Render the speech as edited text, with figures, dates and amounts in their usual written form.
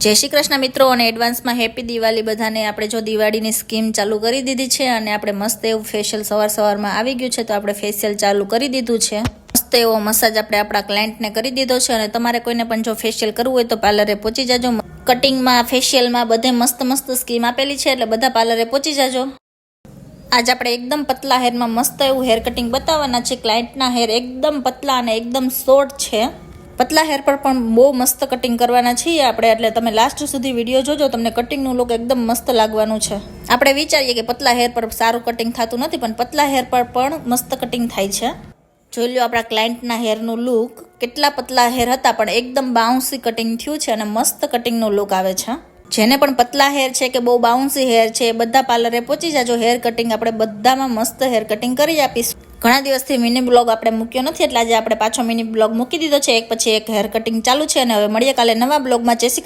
જય શ્રી કૃષ્ણ મિત્રો અને એડવાન્સમાં હેપી દિવાળી બધાને। આપણે જો દિવાળીની સ્કીમ ચાલુ કરી દીધી છે અને આપણે મસ્ત એવું ફેશિયલ સવારમાં આવી ગયું છે, તો આપણે ફેશિયલ ચાલુ કરી દીધું છે। મસ્ત એવો મસાજ આપણે આપણા ક્લાયન્ટને કરી દીધો છે અને તમારે કોઈને પણ જો ફેશિયલ કરવું હોય તો પાર્લરે પહોંચી જાજો। કટિંગમાં, ફેશિયલમાં બધે મસ્ત સ્કીમ આપેલી છે, એટલે બધા પાર્લરે પહોંચી જાજો। આજ આપણે એકદમ પતલા હેરમાં મસ્ત એવું હેર કટિંગ બતાવવાના છે। ક્લાયન્ટના હેર એકદમ પતલા અને એકદમ શોર્ટ છે। પતલા હેર પર પણ બહુ મસ્ત કટિંગ કરવાના છીએ આપણે, એટલે તમે લાસ્ટ સુધી વિડીયો જોજો, તમને કટિંગનું લુક એકદમ મસ્ત લાગવાનું છે। આપણે વિચારીએ કે પતલા હેર પર સારું કટિંગ થતું નથી, પણ પતલા હેર પર પણ મસ્ત કટિંગ થાય છે। જોઈ લો આપણા ક્લાયન્ટના હેરનું લુક, કેટલા પતલા હેર હતા પણ એકદમ બાઉન્સી કટિંગ થયું છે અને મસ્ત કટિંગનું લુક આવે છે। જેને પણ પતલા હેર છે કે બહુ બાઉન્સી હેર છે, બધા પાર્લરે પહોંચી જાજો। હેર કટિંગ આપણે બધામાં મસ્ત હેર કટિંગ કરી આપીશું। ઘણા દિવસથી મિની બ્લોગ આપણે મૂક્યો નથી, એટલે આજે આપણે પાછો મિની બ્લોગ મૂકી દીધો છે। એક પછી એક હેર કટિંગ ચાલુ છે અને હવે મળીએ કાલે નવા બ્લોગમાં। જય શ્રી